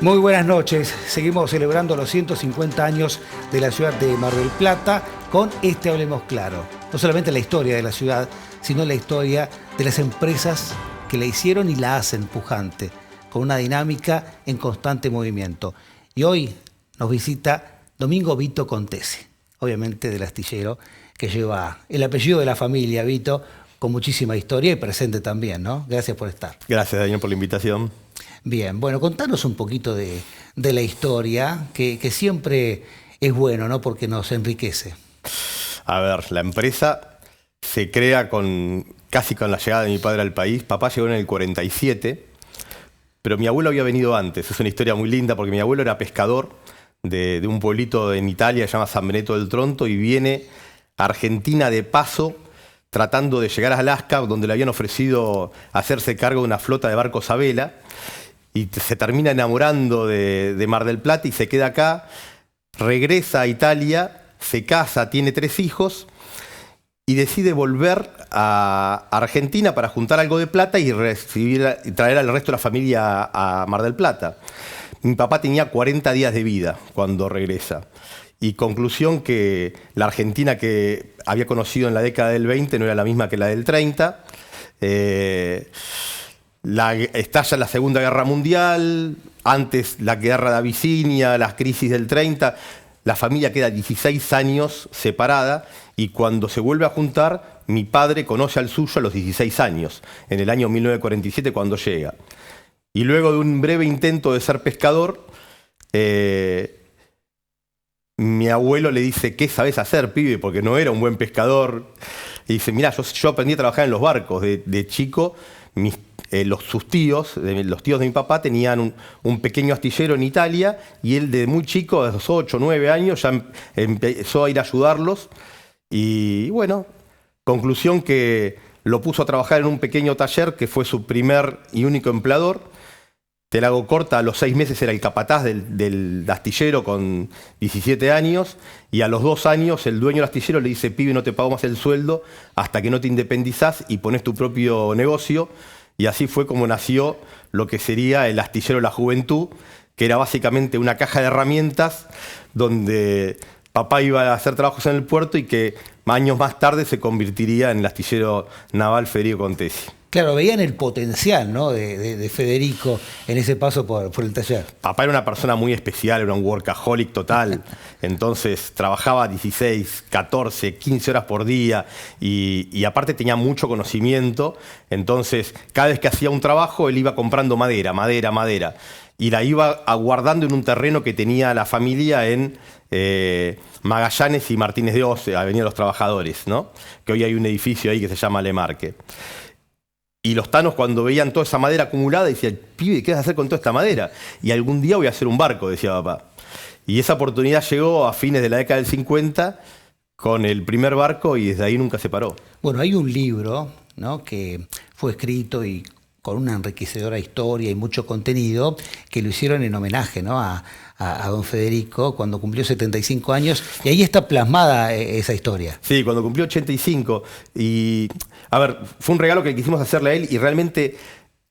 Muy buenas noches. Seguimos celebrando los 150 años de la ciudad de Mar del Plata con este Hablemos Claro. No solamente la historia de la ciudad, sino la historia de las empresas que la hicieron y la hacen pujante, con una dinámica en constante movimiento. Y hoy nos visita Domingo Vito Contesi, obviamente del astillero, que lleva el apellido de la familia Vito, con muchísima historia y presente también, ¿no? Gracias por estar. Gracias, Daniel, por la invitación. Bien, bueno, contanos un poquito de la historia, que siempre es bueno, ¿no? Porque nos enriquece. A ver, la empresa se crea casi con la llegada de mi padre al país. Papá llegó en el 47, pero mi abuelo había venido antes. Es una historia muy linda porque mi abuelo era pescador de un pueblito en Italia que se llama San Benedetto del Tronto y viene a Argentina de paso tratando de llegar a Alaska, donde le habían ofrecido hacerse cargo de una flota de barcos a vela. Y se termina enamorando de Mar del Plata y se queda acá, regresa a Italia, se casa, tiene 3 hijos y decide volver a Argentina para juntar algo de plata y traer al resto de la familia a Mar del Plata. Mi papá tenía 40 días de vida cuando regresa. Y conclusión que la Argentina que había conocido en la década del 20 no era la misma que la del 30. Estalla la Segunda Guerra Mundial, antes la guerra de Abisinia, las crisis del 30, la familia queda 16 años separada y cuando se vuelve a juntar, mi padre conoce al suyo a los 16 años, en el año 1947 cuando llega. Y luego de un breve intento de ser pescador, mi abuelo le dice, ¿qué sabés hacer, pibe? Porque no era un buen pescador. Y dice, mirá, yo aprendí a trabajar en los barcos de chico. Sus tíos, los tíos de mi papá, tenían un pequeño astillero en Italia y él de muy chico, de los 8 o 9 años, ya empezó a ir a ayudarlos. Y bueno, conclusión que lo puso a trabajar en un pequeño taller que fue su primer y único empleador. Te la hago corta, a los 6 meses era el capataz del astillero con 17 años y a los 2 años el dueño del astillero le dice, pibe, no te pago más el sueldo hasta que no te independizás y pones tu propio negocio. Y así fue como nació lo que sería el Astillero de la Juventud, que era básicamente una caja de herramientas donde papá iba a hacer trabajos en el puerto y que años más tarde se convertiría en el Astillero Naval Federico Contesi. Claro, veían el potencial, ¿no? de Federico en ese paso por el taller. Papá era una persona muy especial, era un workaholic total. Entonces trabajaba 16, 14, 15 horas por día y aparte tenía mucho conocimiento. Entonces cada vez que hacía un trabajo él iba comprando madera y la iba aguardando en un terreno que tenía la familia en Magallanes y Martínez de Hoz, Avenida de los Trabajadores, ¿no? Que hoy hay un edificio ahí que se llama Le Marque. Y los tanos cuando veían toda esa madera acumulada decían, pibe, ¿qué vas a hacer con toda esta madera? Y algún día voy a hacer un barco, decía papá. Y esa oportunidad llegó a fines de la década del 50 con el primer barco y desde ahí nunca se paró. Bueno, hay un libro, ¿no? que fue escrito y con una enriquecedora historia y mucho contenido, que lo hicieron en homenaje, ¿no? a don Federico cuando cumplió 75 años, y ahí está plasmada esa historia. Sí, cuando cumplió 85. Y, a ver, fue un regalo que quisimos hacerle a él y realmente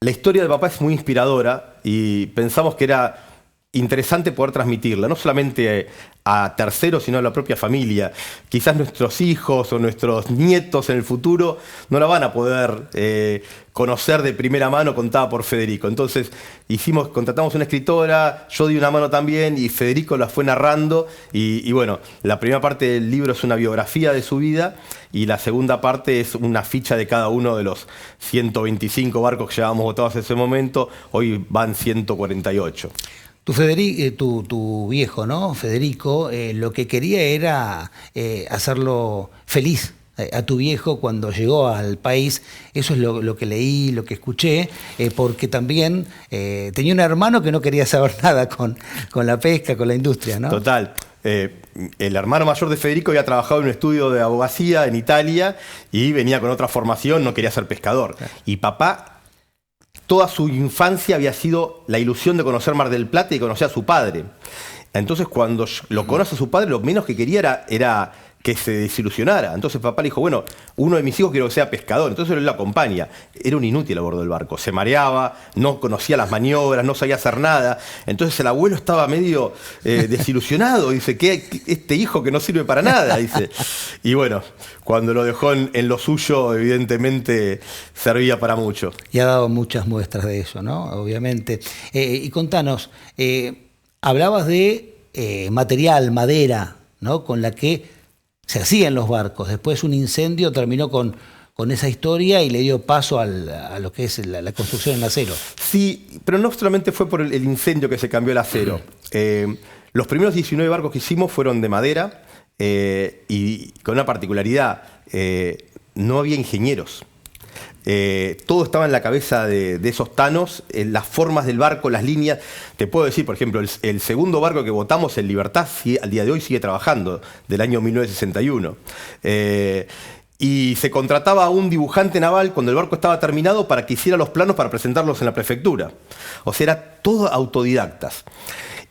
la historia de papá es muy inspiradora y pensamos que era interesante poder transmitirla, no solamente a terceros, sino a la propia familia. Quizás nuestros hijos o nuestros nietos en el futuro no la van a poder conocer de primera mano contada por Federico. Entonces contratamos una escritora, yo di una mano también y Federico la fue narrando y bueno, la primera parte del libro es una biografía de su vida y la segunda parte es una ficha de cada uno de los 125 barcos que llevábamos botados en ese momento, hoy van 148. Tu viejo, ¿no? Federico, lo que quería era hacerlo feliz a tu viejo cuando llegó al país. Eso es lo que leí, lo que escuché, porque también tenía un hermano que no quería saber nada con la pesca, con la industria, ¿no? Total. El hermano mayor de Federico había trabajado en un estudio de abogacía en Italia y venía con otra formación, no quería ser pescador. Claro. Y papá, toda su infancia había sido la ilusión de conocer Mar del Plata y conocer a su padre. Entonces, cuando lo conoce a su padre, lo menos que quería era que se desilusionara. Entonces papá le dijo, bueno, uno de mis hijos quiero que sea pescador, entonces él lo acompaña. Era un inútil a bordo del barco, se mareaba, no conocía las maniobras, no sabía hacer nada. Entonces el abuelo estaba medio desilusionado, dice, ¿qué este hijo que no sirve para nada? Dice. Y bueno, cuando lo dejó en lo suyo, evidentemente servía para mucho. Y ha dado muchas muestras de eso, ¿no? Obviamente. Y contanos, hablabas de material, madera, ¿no? Con la que se hacían los barcos. Después un incendio terminó con esa historia y le dio paso a lo que es la construcción en acero. Sí, pero no solamente fue por el incendio que se cambió el acero. Los primeros 19 barcos que hicimos fueron de madera y con una particularidad, no había ingenieros. Todo estaba en la cabeza de esos tanos, las formas del barco, las líneas. Te puedo decir, por ejemplo, el segundo barco que botamos, el Libertad, al día de hoy sigue trabajando, del año 1961. Y se contrataba a un dibujante naval cuando el barco estaba terminado para que hiciera los planos para presentarlos en la prefectura. O sea, era todo autodidactas.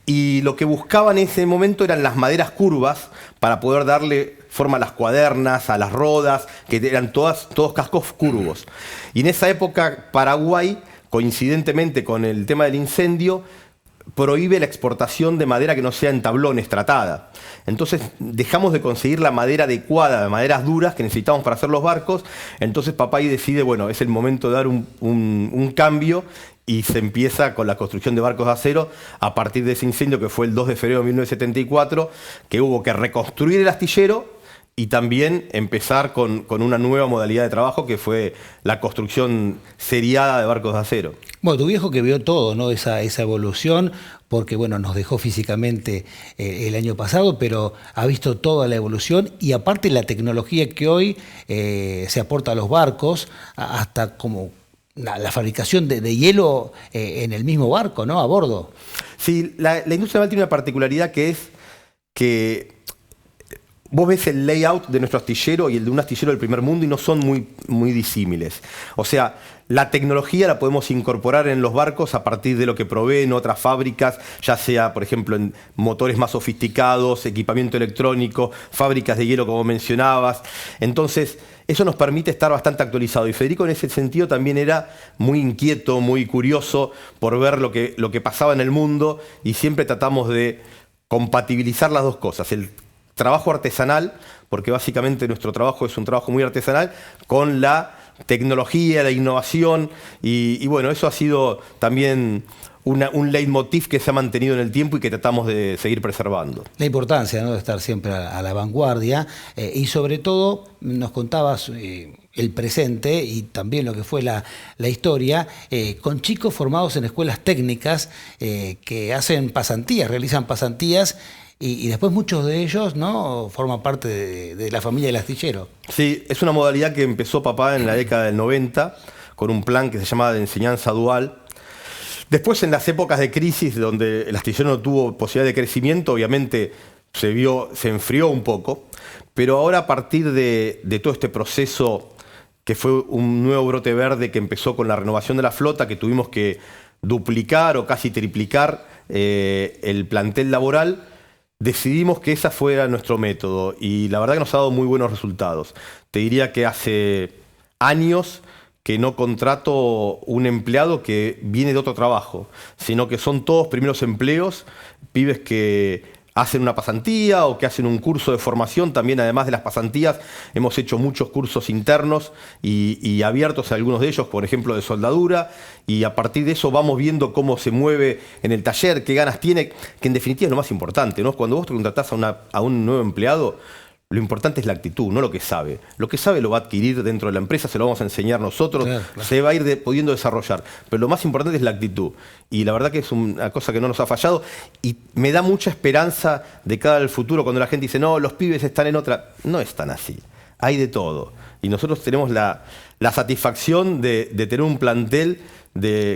Y lo que buscaban en ese momento eran las maderas curvas para poder darle forma a las cuadernas, a las rodas, que eran todos cascos curvos. Y en esa época Paraguay, coincidentemente con el tema del incendio, prohíbe la exportación de madera que no sea en tablones tratada. Entonces dejamos de conseguir la madera adecuada, de maderas duras que necesitamos para hacer los barcos. Entonces papá ahí decide, bueno, es el momento de dar un cambio y se empieza con la construcción de barcos de acero a partir de ese incendio que fue el 2 de febrero de 1974, que hubo que reconstruir el astillero y también empezar con una nueva modalidad de trabajo que fue la construcción seriada de barcos de acero. Bueno, tu viejo que vio todo, ¿no? Esa evolución, porque bueno, nos dejó físicamente el año pasado, pero ha visto toda la evolución y aparte la tecnología que hoy se aporta a los barcos, hasta como la fabricación de hielo en el mismo barco, ¿no? A bordo. Sí, la industria naval tiene una particularidad que es que vos ves el layout de nuestro astillero y el de un astillero del primer mundo y no son muy disímiles. O sea, la tecnología la podemos incorporar en los barcos a partir de lo que proveen otras fábricas, ya sea, por ejemplo, en motores más sofisticados, equipamiento electrónico, fábricas de hielo, como mencionabas. Entonces, eso nos permite estar bastante actualizado. Y Federico en ese sentido también era muy inquieto, muy curioso por ver lo que pasaba en el mundo y siempre tratamos de compatibilizar las dos cosas. El trabajo artesanal, porque básicamente nuestro trabajo es un trabajo muy artesanal, con la tecnología, la innovación, y bueno, eso ha sido también un leitmotiv que se ha mantenido en el tiempo y que tratamos de seguir preservando. La importancia, ¿no?, de estar siempre a la vanguardia y sobre todo nos contabas el presente y también lo que fue la historia, con chicos formados en escuelas técnicas que hacen pasantías, realizan pasantías. Y después muchos de ellos, ¿no?, forman parte de la familia del astillero. Sí, es una modalidad que empezó papá en la década del 90 con un plan que se llamaba de enseñanza dual. Después, en las épocas de crisis, donde el astillero no tuvo posibilidad de crecimiento, obviamente se enfrió un poco, pero ahora a partir de todo este proceso que fue un nuevo brote verde que empezó con la renovación de la flota, que tuvimos que duplicar o casi triplicar el plantel laboral, decidimos que ese fuera nuestro método y la verdad que nos ha dado muy buenos resultados. Te diría que hace años que no contrato un empleado que viene de otro trabajo, sino que son todos primeros empleos, pibes que hacen una pasantía o que hacen un curso de formación. También, además de las pasantías, hemos hecho muchos cursos internos y abiertos a algunos de ellos, por ejemplo, de soldadura, y a partir de eso vamos viendo cómo se mueve en el taller, qué ganas tiene, que en definitiva es lo más importante, ¿no? Cuando vos te contratás a un nuevo empleado, lo importante es la actitud, no lo que sabe. Lo que sabe lo va a adquirir dentro de la empresa, se lo vamos a enseñar nosotros, claro. Se va a ir pudiendo desarrollar. Pero lo más importante es la actitud. Y la verdad que es una cosa que no nos ha fallado. Y me da mucha esperanza de cara al futuro cuando la gente dice, no, los pibes están en otra. No están así. Hay de todo. Y nosotros tenemos la satisfacción de tener un plantel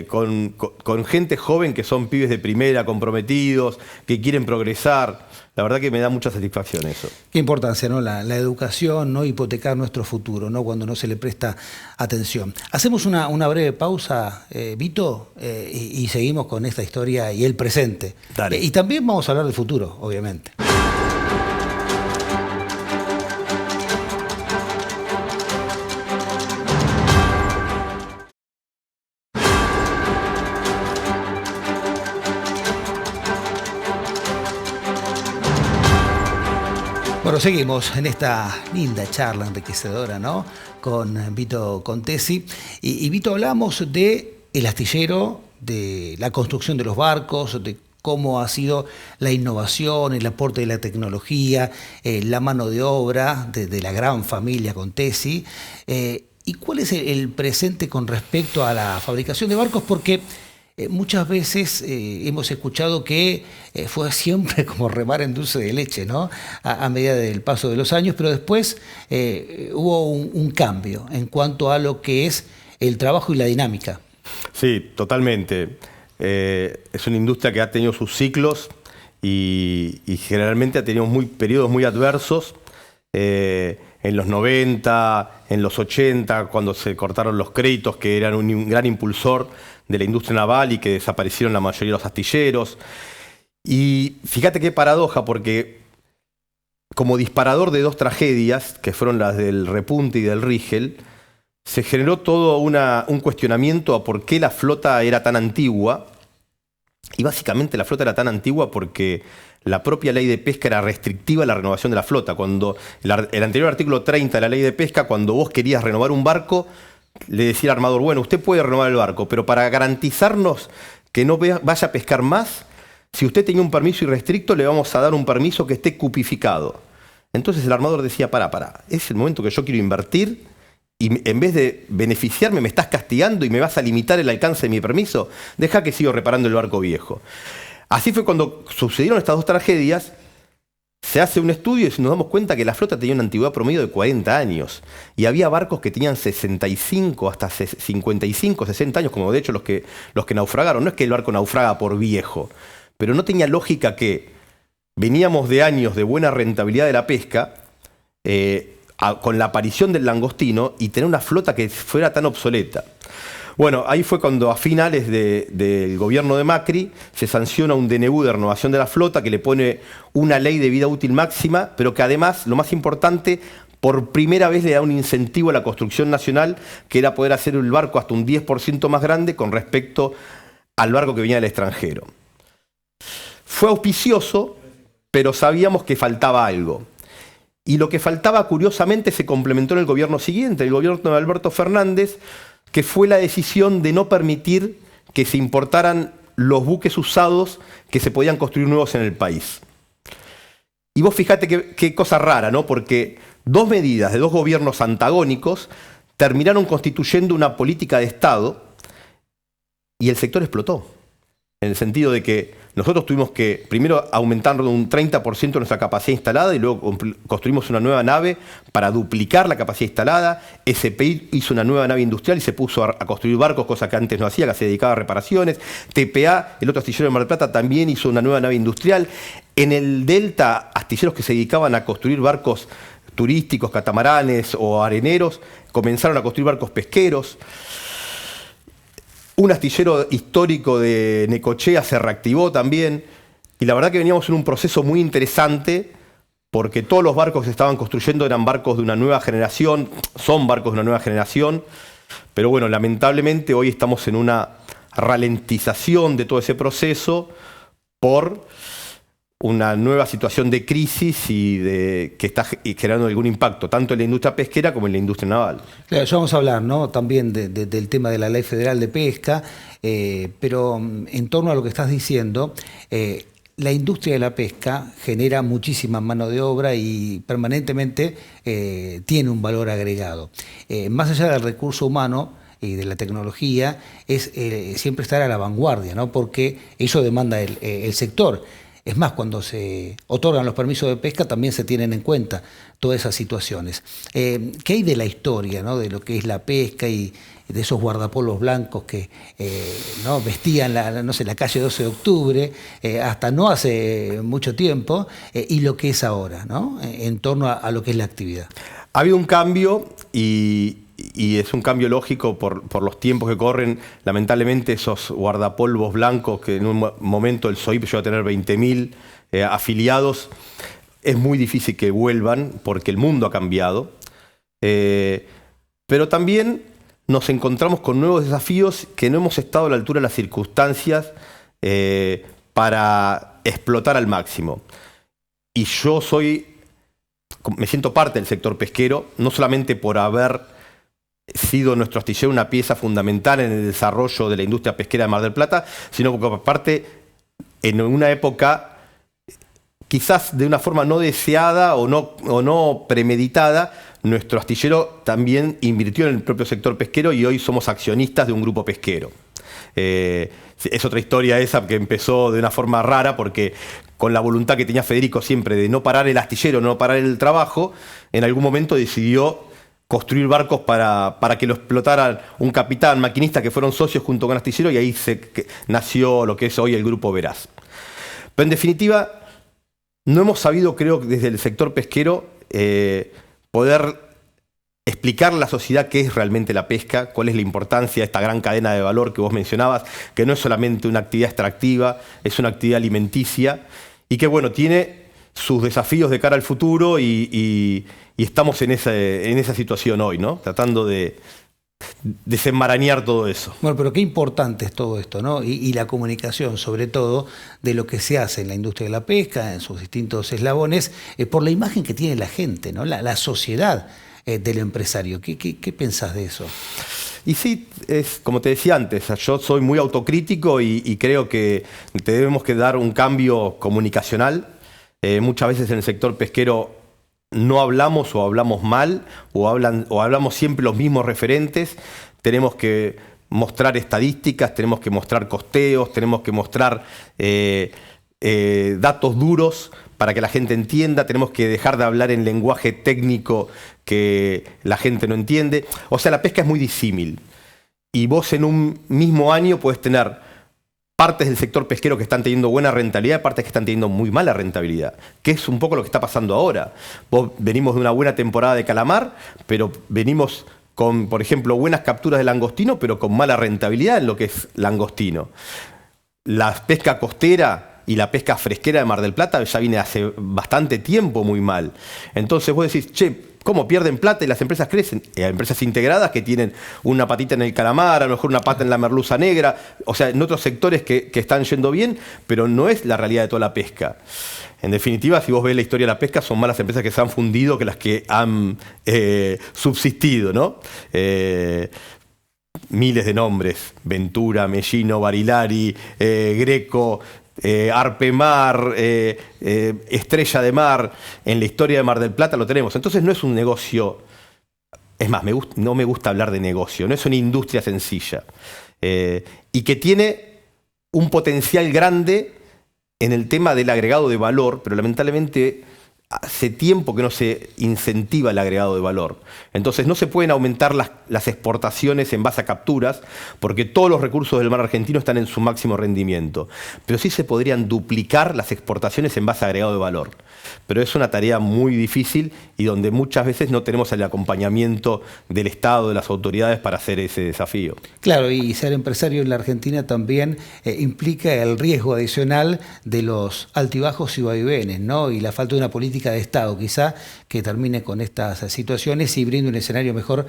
con gente joven que son pibes de primera, comprometidos, que quieren progresar. La verdad que me da mucha satisfacción eso. Qué importancia, ¿no? La educación, no hipotecar nuestro futuro, ¿no?, cuando no se le presta atención. Hacemos una breve pausa, Vito, y seguimos con esta historia y el presente. Dale. Y también vamos a hablar del futuro, obviamente. seguimos en esta linda charla enriquecedora, ¿no? Con Vito Contesi. Y Vito, hablamos de el astillero, de la construcción de los barcos, de cómo ha sido la innovación, el aporte de la tecnología, la mano de obra de la gran familia Contesi. ¿Y cuál es el presente con respecto a la fabricación de barcos? Porque muchas veces hemos escuchado que fue siempre como remar en dulce de leche, ¿no? A medida del paso de los años, pero después hubo un cambio en cuanto a lo que es el trabajo y la dinámica. Sí, totalmente. Es una industria que ha tenido sus ciclos y generalmente ha tenido periodos muy adversos. En los 90, en los 80, cuando se cortaron los créditos, que eran un gran impulsor de la industria naval y que desaparecieron la mayoría de los astilleros. Y fíjate qué paradoja, porque como disparador de dos tragedias, que fueron las del Repunte y del Rigel, se generó todo un cuestionamiento a por qué la flota era tan antigua. Y básicamente la flota era tan antigua porque la propia ley de pesca era restrictiva a la renovación de la flota. Cuando el anterior artículo 30 de la ley de pesca, cuando vos querías renovar un barco, le decía al armador, bueno, usted puede renovar el barco, pero para garantizarnos que no vaya a pescar más, si usted tenía un permiso irrestricto, le vamos a dar un permiso que esté cupificado. Entonces el armador decía, pará, es el momento que yo quiero invertir y en vez de beneficiarme me estás castigando y me vas a limitar el alcance de mi permiso, deja que sigo reparando el barco viejo. Así fue cuando sucedieron estas dos tragedias. Se hace un estudio y nos damos cuenta que la flota tenía una antigüedad promedio de 40 años. Y había barcos que tenían 65, hasta 55, 60 años, como de hecho los que naufragaron. No es que el barco naufraga por viejo, pero no tenía lógica que veníamos de años de buena rentabilidad de la pesca, con la aparición del langostino, y tener una flota que fuera tan obsoleta. Bueno, ahí fue cuando a finales del gobierno de Macri se sanciona un DNU de renovación de la flota que le pone una ley de vida útil máxima, pero que además, lo más importante, por primera vez le da un incentivo a la construcción nacional, que era poder hacer el barco hasta un 10% más grande con respecto al barco que venía del extranjero. Fue auspicioso, pero sabíamos que faltaba algo. Y lo que faltaba, curiosamente, se complementó en el gobierno siguiente, el gobierno de Alberto Fernández, que fue la decisión de no permitir que se importaran los buques usados que se podían construir nuevos en el país. Y vos fijate qué cosa rara, ¿no? Porque dos medidas de dos gobiernos antagónicos terminaron constituyendo una política de Estado y el sector explotó. En el sentido de que nosotros tuvimos que primero aumentar un 30% nuestra capacidad instalada y luego construimos una nueva nave para duplicar la capacidad instalada. SPI hizo una nueva nave industrial y se puso a construir barcos, cosa que antes no hacía, que se dedicaba a reparaciones. TPA, el otro astillero de Mar del Plata, también hizo una nueva nave industrial. En el Delta, astilleros que se dedicaban a construir barcos turísticos, catamaranes o areneros, comenzaron a construir barcos pesqueros. Un astillero histórico de Necochea se reactivó también. Y la verdad que veníamos en un proceso muy interesante porque todos los barcos que se estaban construyendo eran barcos de una nueva generación, son barcos de una nueva generación. Pero bueno, lamentablemente hoy estamos en una ralentización de todo ese proceso por una nueva situación de crisis que está generando algún impacto, tanto en la industria pesquera como en la industria naval. Claro, ya vamos a hablar, ¿no?, también del tema de la Ley Federal de Pesca, pero en torno a lo que estás diciendo, la industria de la pesca genera muchísima mano de obra y permanentemente tiene un valor agregado. Más allá del recurso humano y de la tecnología, es siempre estar a la vanguardia, ¿no?, porque eso demanda el sector. Es más, cuando se otorgan los permisos de pesca también se tienen en cuenta todas esas situaciones. ¿Qué hay de la historia, ¿no?, de lo que es la pesca y de esos guardapolos blancos que ¿no?, vestían la calle 12 de octubre hasta no hace mucho tiempo y lo que es ahora, ¿no?, en torno a lo que es la actividad? Ha habido un cambio y es un cambio lógico por los tiempos que corren. Lamentablemente esos guardapolvos blancos, que en un momento el SOIP llegó a tener 20.000 afiliados, es muy difícil que vuelvan porque el mundo ha cambiado. Pero también nos encontramos con nuevos desafíos que no hemos estado a la altura de las circunstancias para explotar al máximo. Y yo soy me siento parte del sector pesquero, no solamente por haber sido nuestro astillero una pieza fundamental en el desarrollo de la industria pesquera de Mar del Plata, sino porque aparte, en una época quizás de una forma no deseada o no premeditada, nuestro astillero también invirtió en el propio sector pesquero y hoy somos accionistas de un grupo pesquero. Es otra historia esa que empezó de una forma rara porque con la voluntad que tenía Federico siempre de no parar el astillero, no parar el trabajo, en algún momento decidió construir barcos para que lo explotaran un capitán, maquinista, que fueron socios junto con el astillero, y ahí nació lo que es hoy el Grupo Veraz. Pero en definitiva, no hemos sabido, creo, desde el sector pesquero, poder explicar a la sociedad qué es realmente la pesca, cuál es la importancia de esta gran cadena de valor que vos mencionabas, que no es solamente una actividad extractiva, es una actividad alimenticia, y que, bueno, tiene sus desafíos de cara al futuro y estamos en esa situación hoy, ¿no? Tratando de desenmarañar todo eso. Bueno, pero qué importante es todo esto, ¿no? Y la comunicación, sobre todo, de lo que se hace en la industria de la pesca, en sus distintos eslabones, por la imagen que tiene la gente, ¿no? La sociedad del empresario. ¿Qué pensás de eso? Y sí, es como te decía antes, yo soy muy autocrítico y creo que debemos que dar un cambio comunicacional. Muchas veces en el sector pesquero no hablamos o hablamos mal o hablamos siempre los mismos referentes. Tenemos que mostrar estadísticas, tenemos que mostrar costeos, tenemos que mostrar datos duros para que la gente entienda. Tenemos que dejar de hablar en lenguaje técnico que la gente no entiende. O sea, la pesca es muy disímil. Y vos en un mismo año podés tener partes del sector pesquero que están teniendo buena rentabilidad y partes que están teniendo muy mala rentabilidad, que es un poco lo que está pasando ahora. Venimos de una buena temporada de calamar, pero venimos con, por ejemplo, buenas capturas de langostino, pero con mala rentabilidad en lo que es langostino. La pesca costera y la pesca fresquera de Mar del Plata ya viene hace bastante tiempo muy mal. Entonces vos decís, che, ¿cómo pierden plata y las empresas crecen? Hay empresas integradas que tienen una patita en el calamar, a lo mejor una pata en la merluza negra, o sea, en otros sectores que están yendo bien, pero no es la realidad de toda la pesca. En definitiva, si vos ves la historia de la pesca, son más las empresas que se han fundido que las que han subsistido, ¿no? Miles de nombres: Ventura, Mellino, Barilari, Greco, Arpemar, Estrella de Mar. En la historia de Mar del Plata lo tenemos. Entonces no es un negocio, es más, no me gusta hablar de negocio, no es una industria sencilla, y que tiene un potencial grande en el tema del agregado de valor, pero lamentablemente hace tiempo que no se incentiva el agregado de valor. Entonces no se pueden aumentar las exportaciones en base a capturas, porque todos los recursos del mar argentino están en su máximo rendimiento. Pero sí se podrían duplicar las exportaciones en base a agregado de valor. Pero es una tarea muy difícil y donde muchas veces no tenemos el acompañamiento del Estado, de las autoridades para hacer ese desafío. Claro, y ser empresario en la Argentina también implica el riesgo adicional de los altibajos y vaivenes, ¿no? Y la falta de una política de Estado, quizá, que termine con estas situaciones y brinde un escenario mejor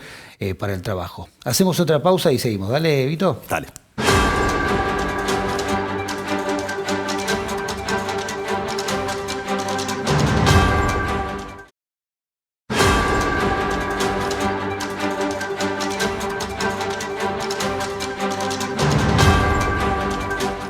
para el trabajo. Hacemos otra pausa y seguimos. Dale, Vito. Dale.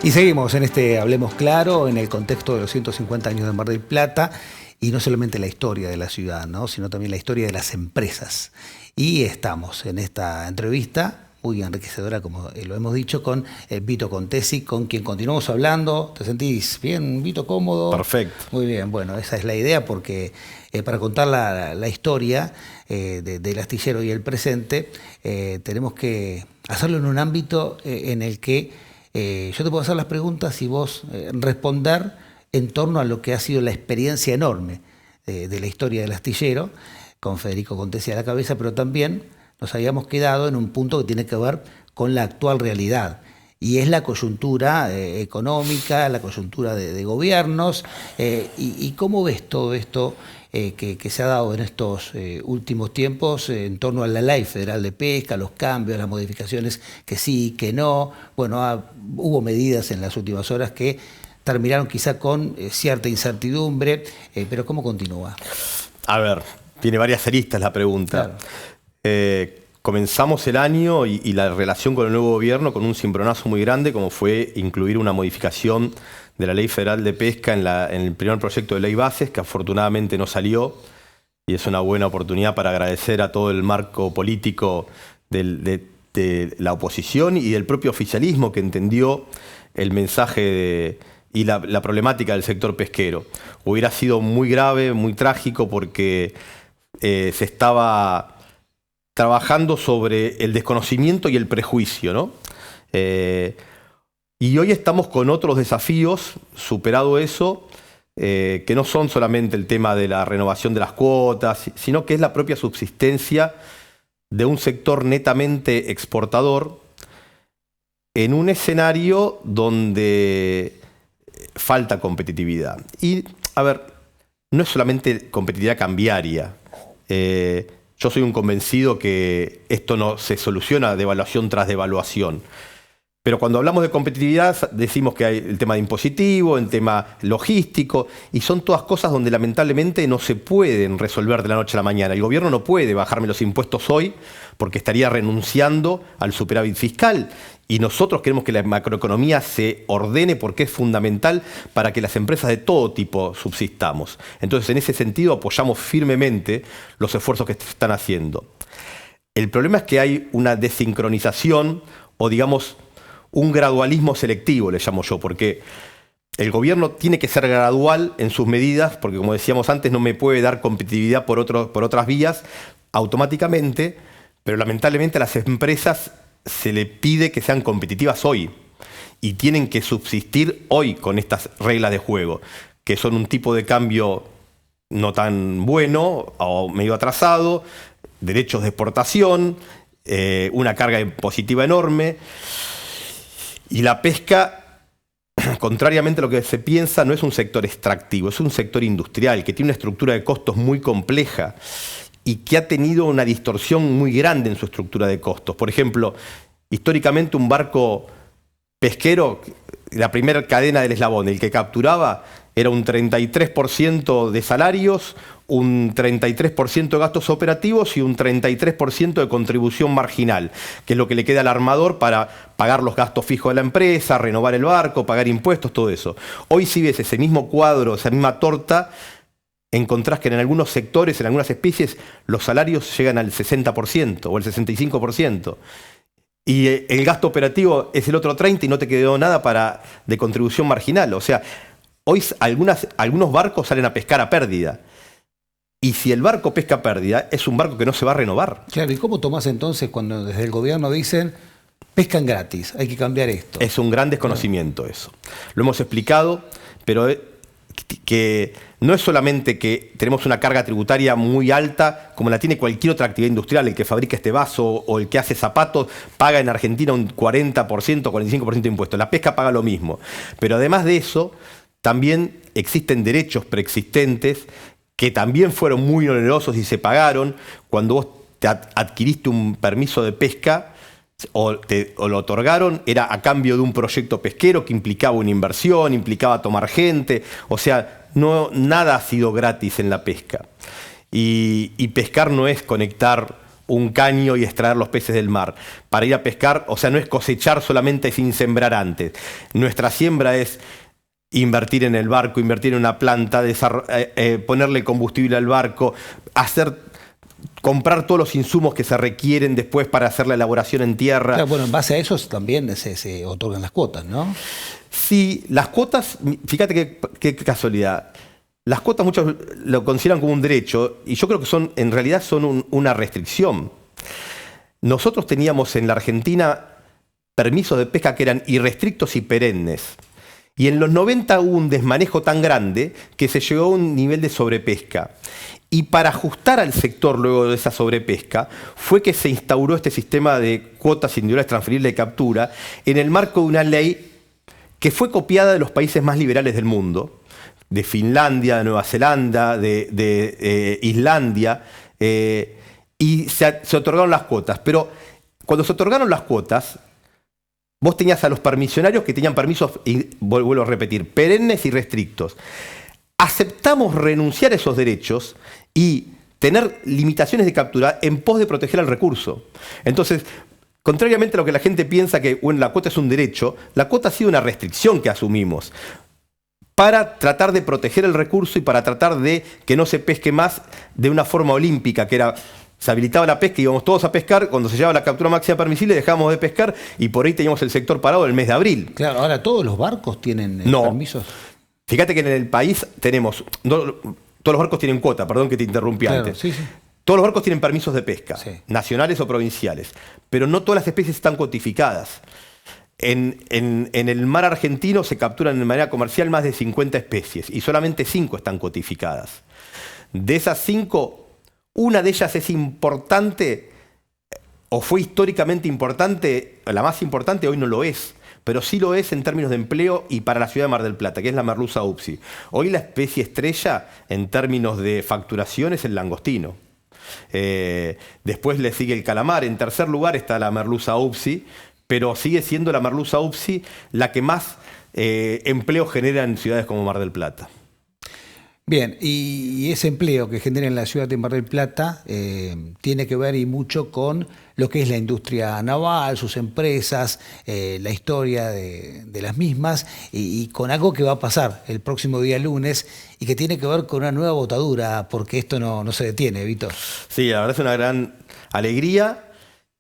Y seguimos en este Hablemos Claro, en el contexto de los 150 años de Mar del Plata, y no solamente la historia de la ciudad, ¿no?, sino también la historia de las empresas. Y estamos en esta entrevista muy enriquecedora, como lo hemos dicho, con Vito Contesi, con quien continuamos hablando. ¿Te sentís bien, Vito, cómodo? Perfecto. Muy bien, bueno, esa es la idea, porque para contar la historia del astillero y el presente, tenemos que hacerlo en un ámbito en el que yo te puedo hacer las preguntas y vos responder en torno a lo que ha sido la experiencia enorme de la historia del astillero, con Federico Contesi a la cabeza, pero también nos habíamos quedado en un punto que tiene que ver con la actual realidad, y es la coyuntura económica, la coyuntura de gobiernos, y cómo ves todo esto que se ha dado en estos últimos tiempos en torno a la Ley Federal de Pesca, los cambios, las modificaciones, que sí, que no. Bueno, hubo medidas en las últimas horas que terminaron quizá con cierta incertidumbre, pero ¿cómo continúa? A ver, tiene varias aristas la pregunta. Claro. Comenzamos el año y la relación con el nuevo gobierno con un cimbronazo muy grande, como fue incluir una modificación de la Ley Federal de Pesca en el primer proyecto de ley bases, que afortunadamente no salió, y es una buena oportunidad para agradecer a todo el marco político de la oposición y del propio oficialismo, que entendió el mensaje y la problemática del sector pesquero. Hubiera sido muy grave, muy trágico, porque se estaba trabajando sobre el desconocimiento y el prejuicio, ¿no? Y hoy estamos con otros desafíos, superado eso, que no son solamente el tema de la renovación de las cuotas, sino que es la propia subsistencia de un sector netamente exportador en un escenario donde falta competitividad. Y, a ver, no es solamente competitividad cambiaria. Yo soy un convencido que esto no se soluciona devaluación tras devaluación. Pero cuando hablamos de competitividad decimos que hay el tema de impositivo, el tema logístico, y son todas cosas donde lamentablemente no se pueden resolver de la noche a la mañana. El gobierno no puede bajarme los impuestos hoy porque estaría renunciando al superávit fiscal. Y nosotros queremos que la macroeconomía se ordene porque es fundamental para que las empresas de todo tipo subsistamos. Entonces, en ese sentido, apoyamos firmemente los esfuerzos que se están haciendo. El problema es que hay una desincronización o, digamos, un gradualismo selectivo, le llamo yo, porque el gobierno tiene que ser gradual en sus medidas, porque como decíamos antes, no me puede dar competitividad por otras vías automáticamente, pero lamentablemente a las empresas se le pide que sean competitivas hoy y tienen que subsistir hoy con estas reglas de juego, que son un tipo de cambio no tan bueno o medio atrasado, derechos de exportación, una carga impositiva enorme. Y la pesca, contrariamente a lo que se piensa, no es un sector extractivo, es un sector industrial que tiene una estructura de costos muy compleja y que ha tenido una distorsión muy grande en su estructura de costos. Por ejemplo, históricamente un barco pesquero, la primera cadena del eslabón, el que capturaba, era un 33% de salarios, un 33% de gastos operativos y un 33% de contribución marginal, que es lo que le queda al armador para pagar los gastos fijos de la empresa, renovar el barco, pagar impuestos, todo eso. Hoy si ves ese mismo cuadro, esa misma torta, encontrás que en algunos sectores, en algunas especies, los salarios llegan al 60% o el 65%. Y el gasto operativo es el otro 30% y no te quedó nada de contribución marginal. O sea, hoy algunos barcos salen a pescar a pérdida. Y si el barco pesca a pérdida, es un barco que no se va a renovar. Claro, ¿y cómo tomás entonces cuando desde el gobierno dicen pescan gratis, hay que cambiar esto? Es un gran desconocimiento eso. Lo hemos explicado, pero que no es solamente que tenemos una carga tributaria muy alta, como la tiene cualquier otra actividad industrial, el que fabrica este vaso o el que hace zapatos, paga en Argentina un 40%, 45% de impuestos. La pesca paga lo mismo. Pero además de eso, también existen derechos preexistentes que también fueron muy onerosos y se pagaron cuando vos te adquiriste un permiso de pesca o lo otorgaron, era a cambio de un proyecto pesquero que implicaba una inversión, implicaba tomar gente, o sea, nada ha sido gratis en la pesca. Y pescar no es conectar un caño y extraer los peces del mar. Para ir a pescar, o sea, no es cosechar solamente sin sembrar antes. Nuestra siembra es invertir en el barco, invertir en una planta, ponerle combustible al barco, comprar todos los insumos que se requieren después para hacer la elaboración en tierra. Claro, bueno, en base a eso también se otorgan las cuotas, ¿no? Sí, las cuotas, fíjate qué casualidad. Las cuotas muchos lo consideran como un derecho y yo creo que en realidad son una restricción. Nosotros teníamos en la Argentina permisos de pesca que eran irrestrictos y perennes. Y en los 90 hubo un desmanejo tan grande que se llegó a un nivel de sobrepesca. Y para ajustar al sector luego de esa sobrepesca fue que se instauró este sistema de cuotas individuales transferibles de captura en el marco de una ley que fue copiada de los países más liberales del mundo, de Finlandia, de Nueva Zelanda, de Islandia, y se otorgaron las cuotas. Pero cuando se otorgaron las cuotas, vos tenías a los permisionarios que tenían permisos, y vuelvo a repetir, perennes y restrictos. aceptamos renunciar a esos derechos y tener limitaciones de captura en pos de proteger al recurso. Entonces, contrariamente a lo que la gente piensa que bueno, la cuota es un derecho, la cuota ha sido una restricción que asumimos para tratar de proteger el recurso y para tratar de que no se pesque más de una forma olímpica, que era, se habilitaba la pesca, íbamos todos a pescar, cuando se llevaba la captura máxima permisible dejábamos de pescar y por ahí teníamos el sector parado el mes de abril. Claro, ahora todos los barcos tienen permisos. Fíjate que en el país tenemos, todos los barcos tienen cuota, perdón que te interrumpí antes. Sí, sí. Todos los barcos tienen permisos de pesca, sí, nacionales o provinciales, pero no todas las especies están cotificadas. En el mar argentino se capturan de manera comercial más de 50 especies y solamente 5 están cotificadas. De esas 5, una de ellas es importante o fue históricamente importante, la más importante hoy no lo es, pero sí lo es en términos de empleo y para la ciudad de Mar del Plata, que es la merluza upsi. Hoy la especie estrella en términos de facturación es el langostino. Después le sigue el calamar, en tercer lugar está la merluza upsi, pero sigue siendo la merluza upsi la que más empleo genera en ciudades como Mar del Plata. Bien, y ese empleo que genera en la ciudad de Mar del Plata tiene que ver y mucho con lo que es la industria naval, sus empresas, la historia de las mismas y con algo que va a pasar el próximo día lunes y que tiene que ver con una nueva botadura, porque esto no se detiene, Víctor. Sí, la verdad es una gran alegría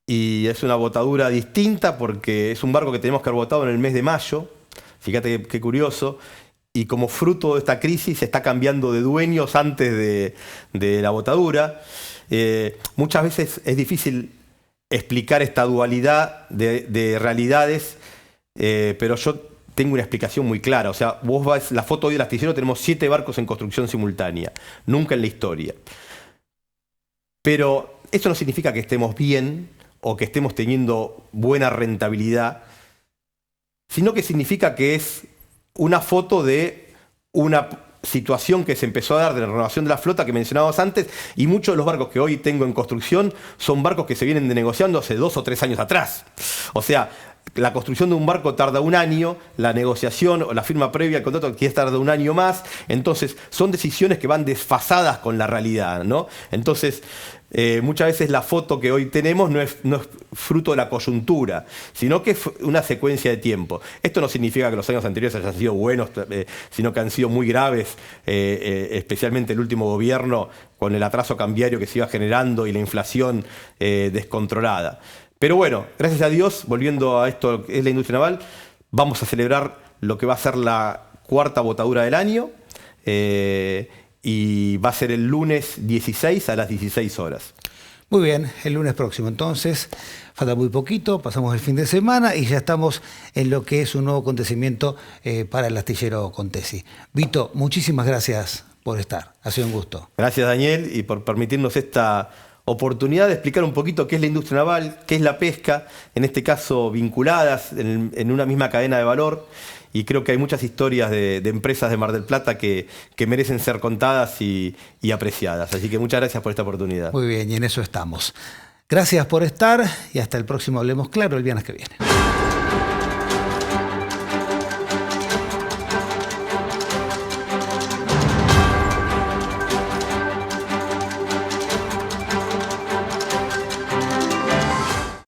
y es una botadura distinta porque es un barco que tenemos que haber botado en el mes de mayo, fíjate qué curioso. Y como fruto de esta crisis se está cambiando de dueños antes de la botadura. Muchas veces es difícil explicar esta dualidad de realidades, pero yo tengo una explicación muy clara. O sea, vos ves la foto hoy del astillero, tenemos 7 barcos en construcción simultánea. Nunca en la historia. Pero eso no significa que estemos bien o que estemos teniendo buena rentabilidad, sino que significa que es una foto de una situación que se empezó a dar de la renovación de la flota que mencionábamos antes, y muchos de los barcos que hoy tengo en construcción son barcos que se vienen negociando hace 2 o 3 años atrás. O sea, la construcción de un barco tarda un año, la negociación o la firma previa al contrato que tarda un año más, entonces son decisiones que van desfasadas con la realidad, ¿no? Entonces, muchas veces la foto que hoy tenemos no es fruto de la coyuntura, sino que es una secuencia de tiempo. Esto no significa que los años anteriores hayan sido buenos, sino que han sido muy graves, especialmente el último gobierno, con el atraso cambiario que se iba generando y la inflación descontrolada. Pero bueno, gracias a Dios, volviendo a esto que es la industria naval, vamos a celebrar lo que va a ser la 4ª botadura del año. Y va a ser el lunes 16 a las 16 horas. Muy bien, el lunes próximo entonces, falta muy poquito, pasamos el fin de semana y ya estamos en lo que es un nuevo acontecimiento para el astillero Contesi. Vito, muchísimas gracias por estar, ha sido un gusto. Gracias, Daniel, y por permitirnos esta oportunidad de explicar un poquito qué es la industria naval, qué es la pesca, en este caso vinculadas en una misma cadena de valor. Y creo que hay muchas historias de empresas de Mar del Plata que merecen ser contadas y apreciadas. Así que muchas gracias por esta oportunidad. Muy bien, y en eso estamos. Gracias por estar y hasta el próximo Hablemos Claro el viernes que viene.